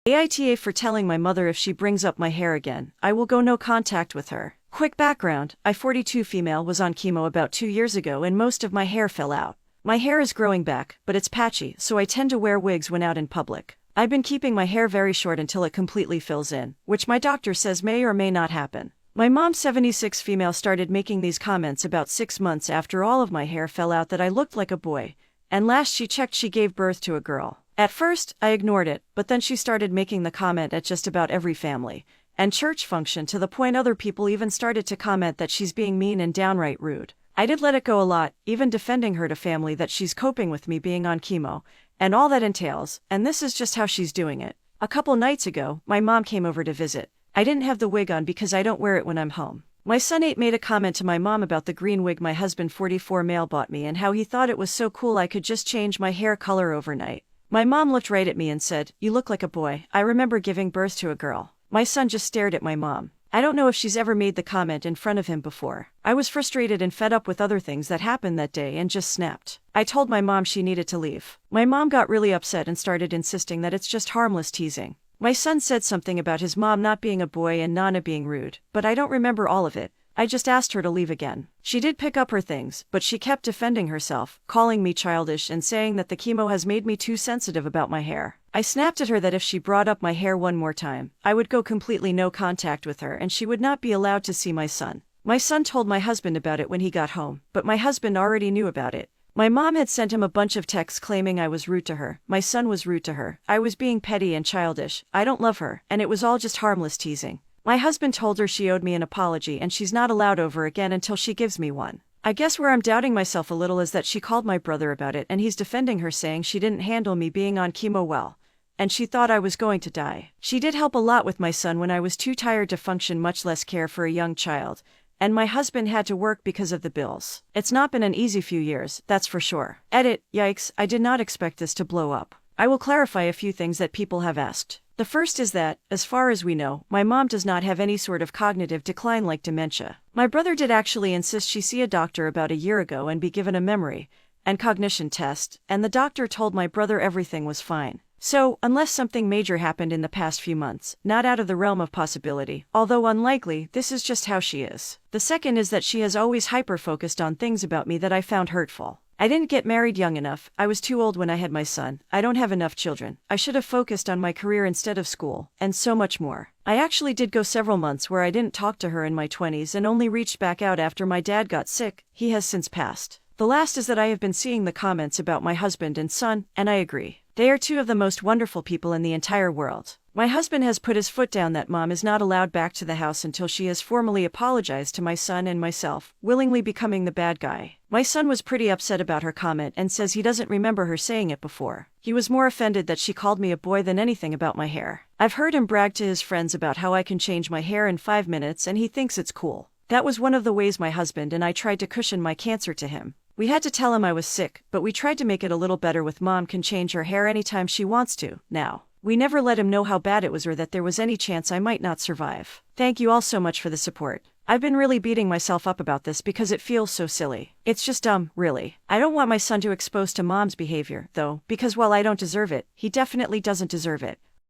AITA for telling my mother if she brings up my hair again, I will go no contact with her. Quick background, I 42 female was on chemo about 2 years ago and most of my hair fell out. My hair is growing back, but it's patchy, so I tend to wear wigs when out in public. I've been keeping my hair very short until it completely fills in, which my doctor says may or may not happen. My mom 76 female started making these comments about 6 months after all of my hair fell out that I looked like a boy, and last she checked she gave birth to a girl. At first, I ignored it, but then she started making the comment at just about every family and church function to the point other people even started to comment that she's being mean and downright rude. I did let it go a lot, even defending her to family that she's coping with me being on chemo, and all that entails, and this is just how she's doing it. A couple nights ago, my mom came over to visit. I didn't have the wig on because I don't wear it when I'm home. My son 8 made a comment to my mom about the green wig my husband 44 male bought me and how he thought it was so cool I could just change my hair color overnight. My mom looked right at me and said, "You look like a boy. I remember giving birth to a girl." My son just stared at my mom. I don't know if she's ever made the comment in front of him before. I was frustrated and fed up with other things that happened that day and just snapped. I told my mom she needed to leave. My mom got really upset and started insisting that it's just harmless teasing. My son said something about his mom not being a boy and Nana being rude, but I don't remember all of it. I just asked her to leave again. She did pick up her things, but she kept defending herself, calling me childish and saying that the chemo has made me too sensitive about my hair. I snapped at her that if she brought up my hair one more time, I would go completely no contact with her and she would not be allowed to see my son. My son told my husband about it when he got home, but my husband already knew about it. My mom had sent him a bunch of texts claiming I was rude to her, my son was rude to her, I was being petty and childish, I don't love her, and it was all just harmless teasing. My husband told her she owed me an apology and she's not allowed over again until she gives me one. I guess where I'm doubting myself a little is that she called my brother about it and he's defending her saying she didn't handle me being on chemo well, and she thought I was going to die. She did help a lot with my son when I was too tired to function, much less care for a young child, and my husband had to work because of the bills. It's not been an easy few years, that's for sure. Edit, yikes, I did not expect this to blow up. I will clarify a few things that people have asked. The first is that, as far as we know, my mom does not have any sort of cognitive decline like dementia. My brother did actually insist she see a doctor about a year ago and be given a memory and cognition test, and the doctor told my brother everything was fine. So, unless something major happened in the past few months, not out of the realm of possibility, although unlikely, this is just how she is. The second is that she has always hyper-focused on things about me that I found hurtful. I didn't get married young enough, I was too old when I had my son, I don't have enough children, I should have focused on my career instead of school, and so much more. I actually did go several months where I didn't talk to her in my 20s and only reached back out after my dad got sick. He has since passed. The last is that I have been seeing the comments about my husband and son, and I agree. They are two of the most wonderful people in the entire world. My husband has put his foot down that mom is not allowed back to the house until she has formally apologized to my son and myself, willingly becoming the bad guy. My son was pretty upset about her comment and says he doesn't remember her saying it before. He was more offended that she called me a boy than anything about my hair. I've heard him brag to his friends about how I can change my hair in 5 minutes and he thinks it's cool. That was one of the ways my husband and I tried to cushion my cancer to him. We had to tell him I was sick, but we tried to make it a little better with mom can change her hair anytime she wants to, now. We never let him know how bad it was or that there was any chance I might not survive. Thank you all so much for the support. I've been really beating myself up about this because it feels so silly. It's just dumb, really. I don't want my son to expose to mom's behavior, though, because while I don't deserve it, he definitely doesn't deserve it.